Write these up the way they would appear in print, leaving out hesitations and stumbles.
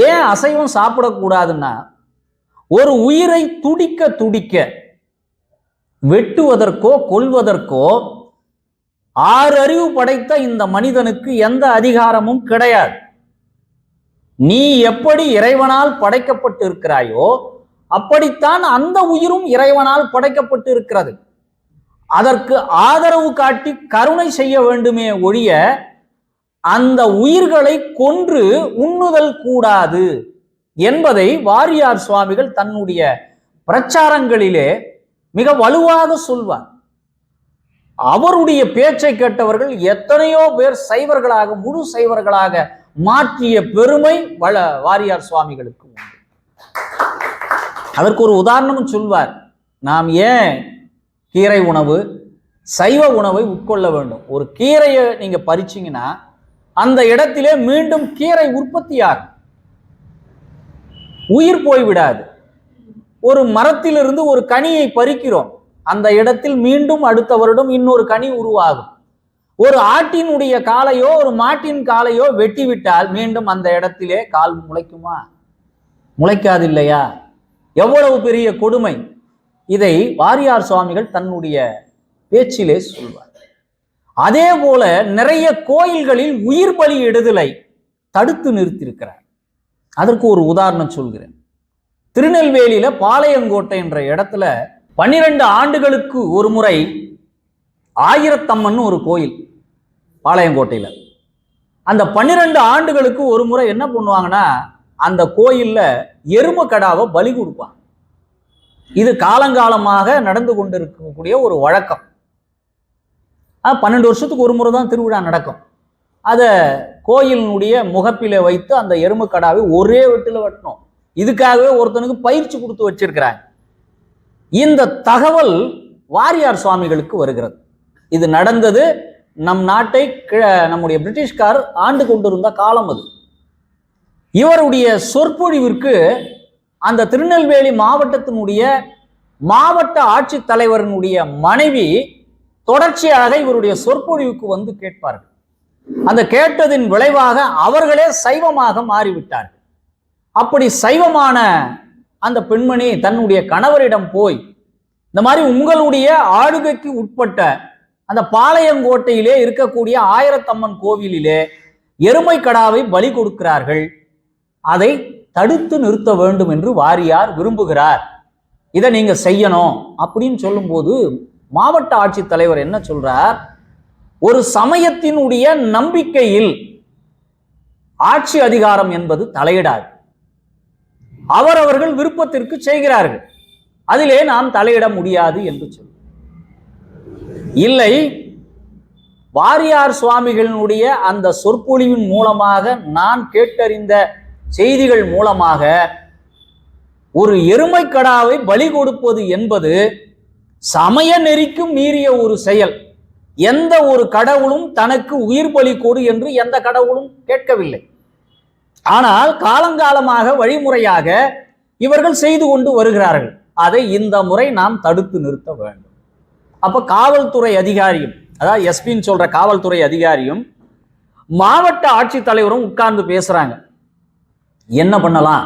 ஏன் அசைவம் சாப்பிடக்கூடாதுன்னா, ஒரு உயிரை துடிக்க துடிக்க வெட்டுவதற்கோ கொல்வதற்கோ 6 அறிவு படைத்த இந்த மனிதனுக்கு எந்த அதிகாரமும் கிடையாது. நீ எப்படி இறைவனால் படைக்கப்பட்டு இருக்கிறாயோ அப்படித்தான் அந்த உயிரும் இறைவனால் படைக்கப்பட்டு இருக்கிறது. அதற்கு ஆதரவு காட்டி கருணை செய்ய வேண்டுமே ஒழிய அந்த உயிர்களை கொன்று உண்ணுதல் கூடாது என்பதை வாரியார் சுவாமிகள் தன்னுடைய பிரச்சாரங்களிலே மிக வலுவாக சொல்வார். அவருடைய பேச்சை கேட்டவர்கள் எத்தனையோ பேர் சைவர்களாக, முழு சைவர்களாக மாற்றிய பெருமை வாரியார் சுவாமிகளுக்கு உண்டு. அதற்கு ஒரு உதாரணமும் சொல்வார். நாம் ஏன் கீரை உணவு, சைவ உணவை உட்கொள்ள வேண்டும்? ஒரு கீரையை நீங்க பறிச்சீங்கன்னா அந்த இடத்திலே மீண்டும் கீரை உற்பத்தியாகும், உயிர் போய்விடாது. ஒரு மரத்திலிருந்து ஒரு கனியை பறிக்கிறோம், அந்த இடத்தில் மீண்டும் அடுத்த வருடம் இன்னொரு கனி உருவாகும். ஒரு ஆட்டினுடைய காலையோ ஒரு மாட்டின் காலையோ வெட்டிவிட்டால் மீண்டும் அந்த இடத்திலே கால் முளைக்குமா? முளைக்காது இல்லையா? எவ்வளவு பெரிய கொடுமை! இதை வாரியார் சுவாமிகள் தன்னுடைய பேச்சிலே சொல்வார். அதே போல நிறைய கோயில்களில் உயிர் பலி இடுதலை தடுத்து நிறுத்தியிருக்கிறார். அதற்கு ஒரு உதாரணம் சொல்கிறேன். திருநெல்வேலியில பாளையங்கோட்டை என்ற இடத்துல 12 ஆண்டுகளுக்கு ஒரு முறை ஆயிரத்தம்மன் ஒரு கோயில் பாளையங்கோட்டையில. அந்த 12 ஆண்டுகளுக்கு ஒரு முறை என்ன பண்ணுவாங்கன்னா, அந்த கோயில்ல எரும கடாவை பலி கொடுப்பாங்க. இது காலங்காலமாக நடந்து கொண்டிருக்கக்கூடிய ஒரு வழக்கம். 12 வருஷத்துக்கு ஒரு முறை தான் திருவிழா நடக்கும். அதை கோயிலினுடைய முகப்பில வைத்து அந்த எரும கடாவை ஒரே வெட்டில வெட்டணும். இதுக்காகவே ஒருத்தனுக்கு பயிற்சி கொடுத்து வச்சிருக்கிறாங்க. இந்த தகவல் வாரியார் சுவாமிகளுக்கு வருகிறது. இது நடந்தது நம் நாட்டை நம்முடைய பிரிட்டிஷ்கார் ஆண்டு கொண்டிருந்த காலம் அது. இவருடைய சொற்பொழிவிற்கு அந்த திருநெல்வேலி மாவட்டத்தினுடைய மாவட்ட ஆட்சித்தலைவரினுடைய மனைவி தொடர்ச்சியாக இவருடைய சொற்பொழிவுக்கு வந்து கேட்பார்கள். அந்த கேட்டதின் விளைவாக அவர்களே சைவமாக மாறிவிட்டார்கள். அப்படி சைவமான அந்த பெண்மணி தன்னுடைய கணவரிடம் போய், இந்த மாதிரி உங்களுடைய ஆளுகைக்கு உட்பட்ட அந்த பாளையங்கோட்டையிலே இருக்கக்கூடிய ஆயிரத்தம்மன் கோவிலிலே எருமை கடாவை பலி கொடுக்கிறார்கள், அதை தடுத்து நிறுத்த வேண்டும் என்று வாரியார் விரும்புகிறார், இதை நீங்க செய்யணும் அப்படின்னு சொல்லும்போது மாவட்ட ஆட்சித்தலைவர் என்ன சொல்றார்? ஒரு சமயத்தினுடைய நம்பிக்கையில் ஆட்சி அதிகாரம் என்பது தலையிடாது. அவரவர்கள் விருப்பத்திற்கு செய்கிறார்கள், அதிலே நாம் தலையிட முடியாது என்று சொல்ல. இல்லை, வாரியார் சுவாமிகளினுடைய அந்த சொற்பொழிவின் மூலமாக நான் கேட்டறிந்த செய்திகள் மூலமாக ஒரு எருமை கடாவை பலி கொடுப்பது என்பது சமய நெறிக்கும் மீறிய ஒரு செயல். எந்த ஒரு கடவுளும் தனக்கு உயிர் பலி கொடு என்று எந்த கடவுளும் கேட்கவில்லை. ஆனால் காலங்காலமாக வழிமுறையாக இவர்கள் செய்து கொண்டு வருகிறார்கள். அதை இந்த முறை நாம் தடுத்து நிறுத்த வேண்டும். அப்ப காவல்துறை அதிகாரியும், அதாவது எஸ்பின்னு சொல்ற காவல்துறை அதிகாரியும் மாவட்ட ஆட்சித்தலைவரும் உட்கார்ந்து பேசுறாங்க. என்ன பண்ணலாம்,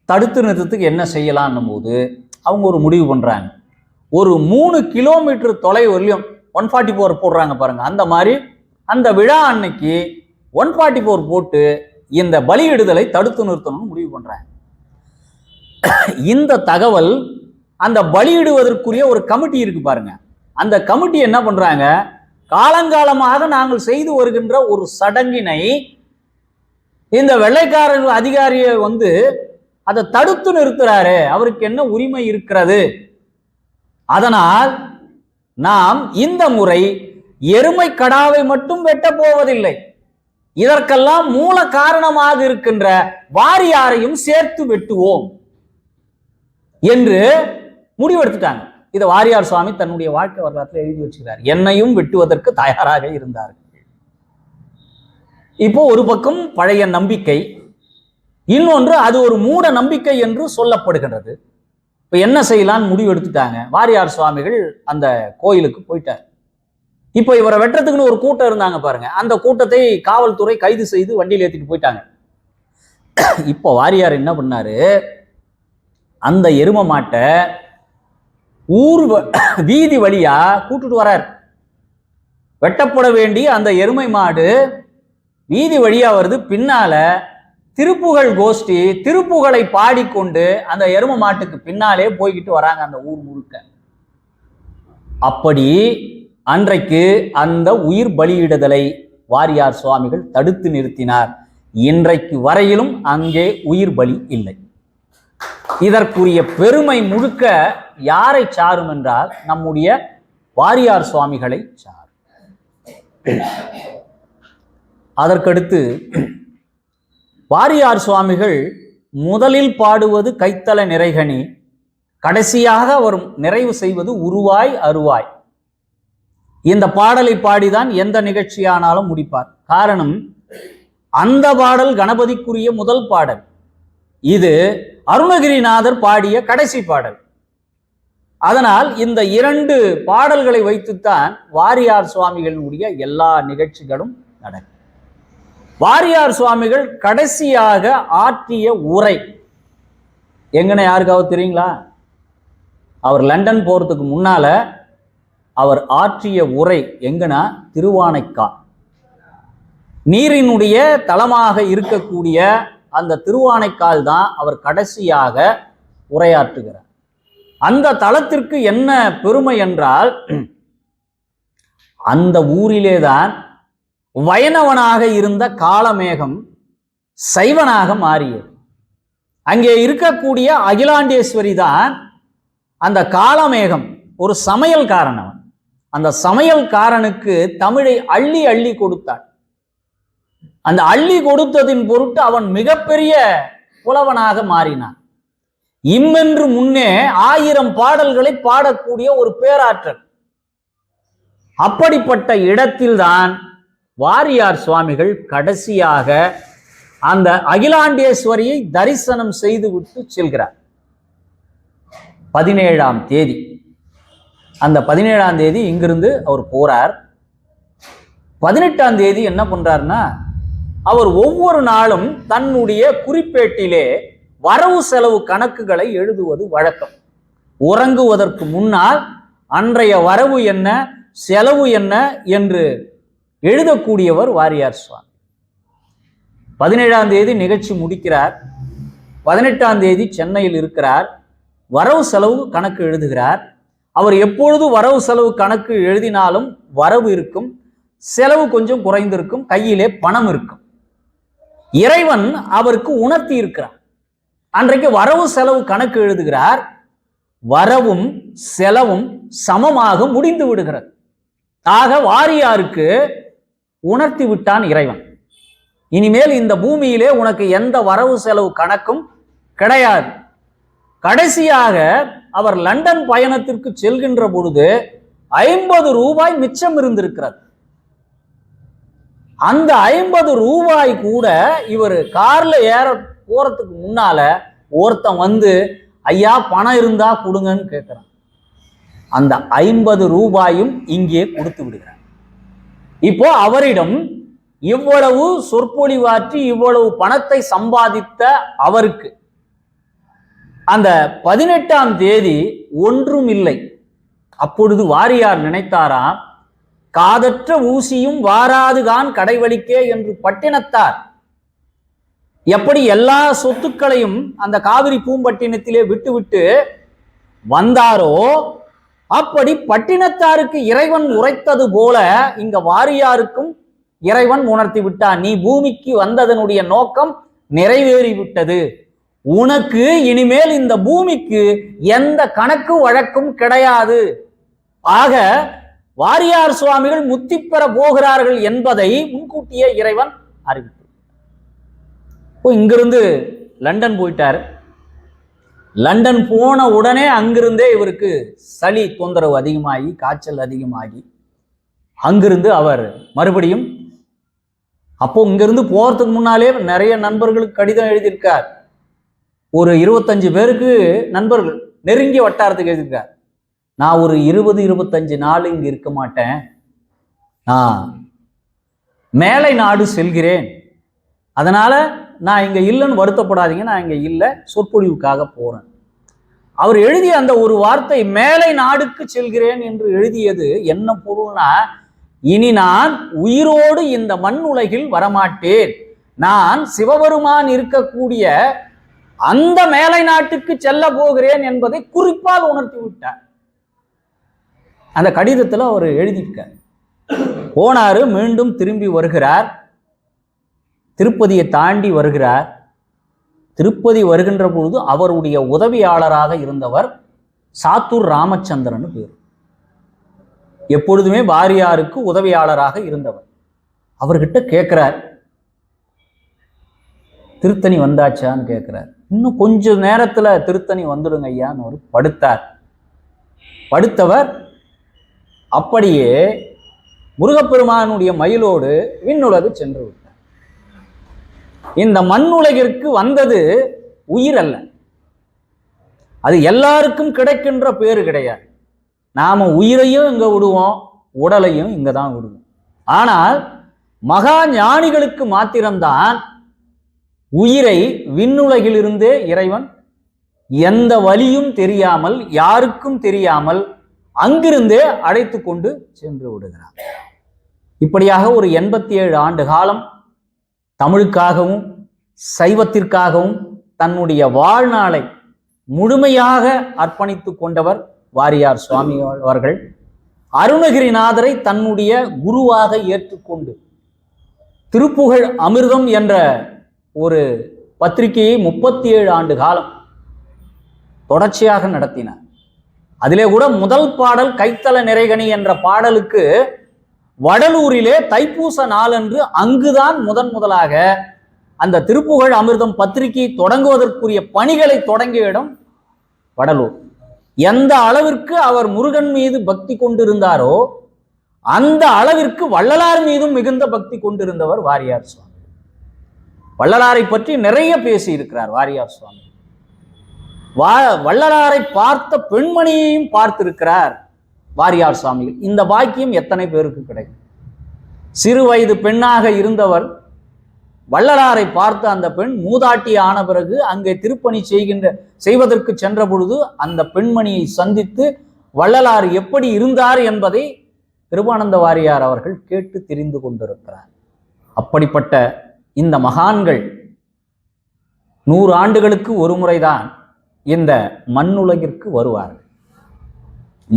தடுத்து நிறுத்தத்துக்கு என்ன செய்யலாம்னும் போது அவங்க ஒரு முடிவு பண்றாங்க. ஒரு 3 கிலோமீட்டர் தொலைவிலையும் 144 போடுறாங்க பாருங்க, அந்த மாதிரி அந்த விழா அன்னைக்கு 144 போட்டு இந்த பலியிடுதலை தடுத்து நிறுத்தணும்னு முடிவு பண்றாங்க. இந்த தகவல் அந்த பலியிடுவதற்குரிய ஒரு கமிட்டி இருக்கு பாருங்க, அந்த கமிட்டி என்ன பண்றாங்க, காலங்காலமாக நாங்கள் செய்து வருகின்ற ஒரு சடங்கினை இந்த வெள்ளைக்காரர் அதிகாரியை வந்து அதை தடுத்து நிறுத்துறாரு, அவருக்கு என்ன உரிமை இருக்கிறது? அதனால் நாம் இந்த முறை எருமை கடாவை மட்டும் வெட்ட போவதில்லை, இதற்கெல்லாம் மூல காரணமாக இருக்கின்ற வாரியாரையும் சேர்த்து வெட்டுவோம் என்று முடிவெடுத்துட்டாங்க. இதை வாரியார் சுவாமி தன்னுடைய வாழ்க்கை வரலாற்றில் எழுதி வச்சுக்கிறார். என்னையும் வெட்டுவதற்கு தயாராக இருந்தார்கள். இப்போ ஒரு பக்கம் பழைய நம்பிக்கை, இன்னொன்று அது ஒரு மூட நம்பிக்கை என்று சொல்லப்படுகின்றது. இப்ப என்ன செய்யலான்னு முடிவு எடுத்துட்டாங்க. வாரியார் சுவாமிகள் அந்த கோயிலுக்கு போயிட்டார். இப்போ இவரை வெட்டுறதுக்குன்னு ஒரு கூட்டம் இருந்தாங்க பாருங்க, அந்த கூட்டத்தை காவல்துறை கைது செய்து வண்டியில் ஏற்றிட்டு போயிட்டாங்க. இப்போ வாரியார் என்ன பண்ணாரு, அந்த எரும மாட்டை ஊர் வீதி வழியா கூட்டுட்டு வரார். வெட்டப்பட வேண்டிய அந்த எருமை மாடு வீதி வழியா வருது. பின்னால திருப்புகழ் கோஷ்டி திருப்புகளை பாடிக்கொண்டு அந்த எரும மாட்டுக்கு பின்னாலே போய்கிட்டு வராங்க அந்த ஊர் முழுக்க. அப்படி அன்றைக்கு அந்த உயிர் பலியிடுதலை வாரியார் சுவாமிகள் தடுத்து நிறுத்தினார். இன்றைக்கு வரையிலும் அங்கே உயிர் பலி இல்லை. இதற்குரிய பெருமை முழுக்க யாரை சாரும் என்றால் நம்முடைய வாரியார் சுவாமிகளை சாரும். அதற்கடுத்து வாரியார் சுவாமிகள் முதலில் பாடுவது கைத்தல நிறைகனி, கடைசியாக அவர் நிறைவு செய்வது உருவாய் அருவாய். இந்த பாடலை பாடிதான் எந்த நிகழ்ச்சியானாலும் முடிப்பார். காரணம், அந்த பாடல் கணபதிக்குரிய முதல் பாடல், இது அருணகிரிநாதர் பாடிய கடைசி பாடல். அதனால் இந்த 2 பாடல்களை வைத்துத்தான் வாரியார் சுவாமிகளுடைய எல்லா நிகழ்ச்சிகளும் நடக்கும். வாரியார் சுவாமிகள் கடைசியாக ஆற்றிய உரை எங்கன்னு யாருக்காவது தெரியுங்களா? அவர் லண்டன் போறதுக்கு முன்னால அவர் ஆற்றிய உரை எங்கன்னா திருவானைக்கால். நீரினுடைய தலமாக இருக்கக்கூடிய அந்த திருவானைக்கால் தான் அவர் கடைசியாக உரையாற்றுகிறார். அந்த தலத்திற்கு என்ன பெருமை என்றால், அந்த ஊரிலேதான் வைணவனாக இருந்த காளமேகம் சைவனாக மாறியது. அங்கே இருக்கக்கூடிய அகிலாண்டேஸ்வரி தான் அந்த காளமேகம் ஒரு சமையல்காரன். அந்த சமையல்காரனுக்கு தமிழை அள்ளி அள்ளி கொடுத்தாள். அந்த அள்ளி கொடுத்ததின் பொருட்டு அவன் மிகப்பெரிய புலவனாக மாறினான். இம்மென்று முன்னே 1000 பாடல்களை பாடக்கூடிய ஒரு பேராற்றல். அப்படிப்பட்ட இடத்தில்தான் வாரியார் சுவாமிகள் கடைசியாக அந்த அகிலாண்டேஸ்வரியை தரிசனம் செய்துவிட்டு செல்கிறார். 17ஆம் தேதி, அந்த 17ஆம் தேதி இங்கிருந்து அவர் போறார். 18ஆம் தேதி என்ன பண்றாருன்னா, அவர் ஒவ்வொரு நாளும் தன்னுடைய குறிப்பேட்டிலே வரவு செலவு கணக்குகளை எழுதுவது வழக்கம். உறங்குவதற்கு முன்னால் அன்றைய வரவு என்ன, செலவு என்ன என்று எழுதக்கூடியவர் வாரியார் சுவாமி. 17ஆம் தேதி நிகழ்ச்சி முடிக்கிறார். 18ஆம் தேதி சென்னையில் இருக்கிறார். வரவு செலவு கணக்கு எழுதுகிறார். அவர் எப்பொழுது வரவு செலவு கணக்கு எழுதினாலும் வரவு இருக்கும், செலவு கொஞ்சம் குறைந்திருக்கும், கையிலே பணம் இருக்கும். இறைவன் அவருக்கு உணர்த்தி இருக்கிறார். அன்றைக்கு வரவு செலவு கணக்கு எழுதுகிறார். வரவும் செலவும் சமமாக முடிந்து விடுகிறது. ஆக வாரியாருக்கு உணர்த்தி விட்டான் இறைவன், இனிமேல் இந்த பூமியிலே உனக்கு எந்த வரவு செலவு கணக்கும் கிடையாது. கடைசியாக அவர் லண்டன் பயணத்திற்கு செல்கின்ற பொழுது 50 ரூபாய் மிச்சம் இருந்திருக்கிறது. அந்த 50 ரூபாய் கூட இவர் கார்ல ஏற போறதுக்கு முன்னால ஒருத்தன் வந்து, ஐயா பணம் இருந்தா கொடுங்கன்னு கேட்கிறான். அந்த 50 ரூபாயும் இங்கே கொடுத்து விடுகிறார். இப்போ அவரிடம் இவ்வளவு சொற்பொழிவாற்றி இவ்வளவு பணத்தை சம்பாதித்த அவருக்கு அந்த 18ஆம் தேதி ஒன்றும் இல்லை. அப்பொழுது வாரியார் நினைத்தாராம், காதற்ற ஊசியும் வாராதுகான் கடைவழிக்கே என்று பட்டினத்தார் எப்படி எல்லா சொத்துக்களையும் அந்த காவிரி பூம்பட்டினத்திலே விட்டுவிட்டு வந்தாரோ, அப்படி பட்டினத்தாருக்கு இறைவன் உரைத்தது போல இங்க வாரியாருக்கும் இறைவன் உணர்த்தி விட்டான். நீ பூமிக்கு வந்ததனுடைய நோக்கம் நிறைவேறிவிட்டது. உனக்கு இனிமேல் இந்த பூமிக்கு எந்த கணக்கு வழக்கும் கிடையாது. ஆக வாரியார் சுவாமிகள் முத்தி பெற போகிறார்கள் என்பதை முன்கூட்டியே இறைவன் அறிவித்தார். இங்கிருந்து லண்டன் போயிட்டார். லண்டன் போன உடனே அங்கிருந்தே இவருக்கு சளி தொந்தரவு அதிகமாகி, காய்ச்சல் அதிகமாகி, அங்கிருந்து அவர் மறுபடியும், அப்போ இங்கிருந்து போறதுக்கு முன்னாலே நிறைய நண்பர்களுக்கு கடிதம் எழுதியிருக்கார். ஒரு 25 பேருக்கு நண்பர்கள் நெருங்கிய வட்டாரத்துக்கு எழுதியிருக்கார். நான் ஒரு 20-25 நாள் இங்கு இருக்க மாட்டேன், நான் மேலை நாடு செல்கிறேன், அதனால நான் இங்க இல்லைன்னு வருத்தப்படாதீங்க, நான் இங்க இல்லை, சொற்பொழிவுக்காக போறேன். அவர் எழுதிய அந்த ஒரு வார்த்தை மேலை நாடுக்கு செல்கிறேன் என்று எழுதியது என்ன பொருள்னா, இனி நான் உயிரோடு இந்த மண் உலகில் வரமாட்டேன், நான் சிவபெருமான் இருக்கக்கூடிய அந்த மேலை நாட்டுக்கு செல்ல போகிறேன் என்பதை குறிப்பால் உணர்த்தி விட்டார். அந்த கடிதத்தில் அவர் எழுதியிருக்கார். போனாரு, மீண்டும் திரும்பி வருகிறார், திருப்பதியை தாண்டி வருகிறார். திருப்பதி வருகின்ற பொழுது அவருடைய உதவியாளராக இருந்தவர் சாத்தூர் ராமச்சந்திரன் பேர். எப்பொழுதுமே வாரியாருக்கு உதவியாளராக இருந்தவர். அவர்கிட்ட கேட்கிறார், திருத்தணி வந்தாச்சான்னு கேட்கிறார். இன்னும் கொஞ்ச நேரத்துல திருத்தணி வந்துடுங்க ஐயான்னு ஒரு படுத்தார். படுத்தவர் அப்படியே முருகப்பெருமானுடைய மயிலோடு விண்ணுலகு சென்று விட்டார். இந்த மண்ணுலகிற்கு வந்தது உயிர் அல்ல, அது எல்லாருக்கும் கிடைக்கின்ற பேரு கிடையாது. நாம உயிரையும் இங்க விடுவோம், உடலையும் இங்க தான் விடுவோம். ஆனால் மகா ஞானிகளுக்கு மாத்திரம்தான் உயிரை விண்ணுலகிலிருந்தே இறைவன் எந்த வழியும் தெரியாமல், யாருக்கும் தெரியாமல் அங்கிருந்தே அழைத்து கொண்டு சென்று விடுகிறார். இப்படியாக ஒரு 87 ஆண்டு காலம் தமிழுக்காகவும் சைவத்திற்காகவும் தன்னுடைய வாழ்நாளை முழுமையாக அர்ப்பணித்து கொண்டவர் வாரியார் சுவாமி அவர்கள். அருணகிரிநாதரை தன்னுடைய குருவாக ஏற்றுக்கொண்டு திருப்புகழ் அமிர்தம் என்ற ஒரு பத்திரிகையை 37 ஆண்டு காலம் தொடர்ச்சியாக நடத்தினார். அதிலே கூட முதல் பாடல் கைத்தல நிறைகனி என்ற பாடலுக்கு வடலூரிலே தைப்பூச நாளன்று அங்குதான் முதலாக அந்த திருப்புகழ் அமிர்தம் பத்திரிகை தொடங்குவதற்குரிய பணிகளை தொடங்கிய இடம் வடலூர். எந்த அளவிற்கு அவர் முருகன் மீது பக்தி கொண்டிருந்தாரோ அந்த அளவிற்கு வள்ளலார் மீதும் மிகுந்த பக்தி கொண்டிருந்தவர் வாரியார் சுவாமி. வள்ளலாரை பற்றி நிறைய பேசி இருக்கிறார் வாரியார் சுவாமி. வள்ளலாரை பார்த்த பெண்மணியையும் பார்த்திருக்கிறார் வாரியார் சுவாமிகள். இந்த பாக்கியம் எத்தனை பேருக்கு கிடைக்கும்? சிறு வயது பெண்ணாக இருந்தவர் வள்ளலாரை பார்த்த அந்த பெண் மூதாட்டி ஆன பிறகு அங்கே திருப்பணி செய்வதற்கு சென்ற பொழுது அந்த பெண்மணியை சந்தித்து வள்ளலார் எப்படி இருந்தார் என்பதை கிருபானந்த வாரியார் அவர்கள் கேட்டு தெரிந்து கொண்டிருக்கிறார். அப்படிப்பட்ட இந்த மகான்கள் 100 ஆண்டுகளுக்கு ஒரு முறைதான் இந்த மண்ணுலகிற்கு வருவார்கள்.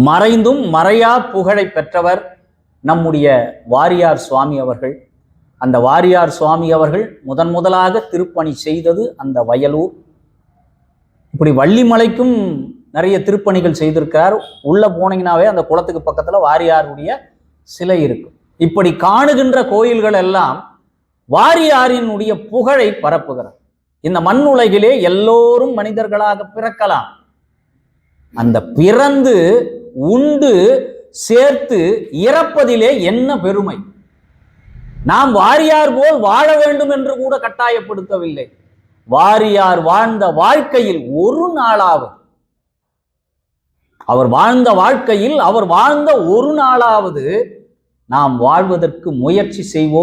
மறைந்தும் மறையா புகழை பெற்றவர் நம்முடைய வாரியார் சுவாமி அவர்கள். அந்த வாரியார் சுவாமி அவர்கள் முதலாக திருப்பணி செய்தது அந்த வயலூர். இப்படி வள்ளிமலைக்கும் நிறைய திருப்பணிகள் செய்திருக்கிறார். உள்ள போனீங்கன்னாவே அந்த குளத்துக்கு பக்கத்துல வாரியாருடைய சிலை இருக்கும். இப்படி காணுகின்ற கோயில்கள் எல்லாம் வாரியாரினுடைய புகழை பரப்புகிறார். இந்த மண்ணுலகிலே எல்லோரும் மனிதர்களாக பிறக்கலாம். அந்த பிறந்து உண்டு சேர்த்து இறப்பதிலே என்ன பெருமை! நாம் வாரியார் போல் வாழ வேண்டும் என்று கூட கட்டாயப்படுத்தவில்லை. வாரியார் வாழ்ந்த வாழ்க்கையில் ஒரு நாளாவது, அவர் வாழ்ந்த வாழ்க்கையில் அவர் வாழ்ந்த ஒரு நாளாவது நாம் வாழ்வதற்கு முயற்சி செய்வோம்.